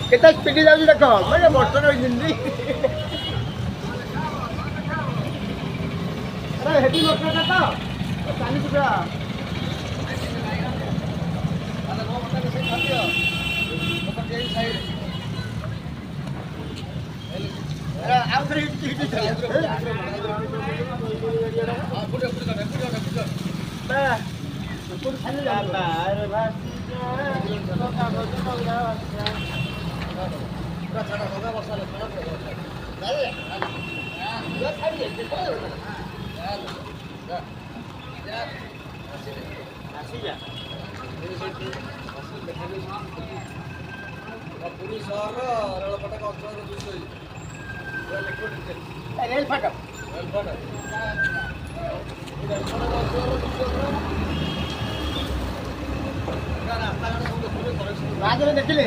କେତେ ସ୍ପିଡି ଯାଉଛି ଦେଖ ମାନେ ମୋଟର ଇଞ୍ଜିନ ହେଭି ମୋଟରଟା ତ 40 ଟଙ୍କା ଆଉ ଥରେ ପୁରୀ ସହରର ରେଳପଟକ ଅଞ୍ଚଳର ଦୃଶ୍ୟ ରେଲ ଫାଟକ ରାଜରେ ଦେଖିଲେ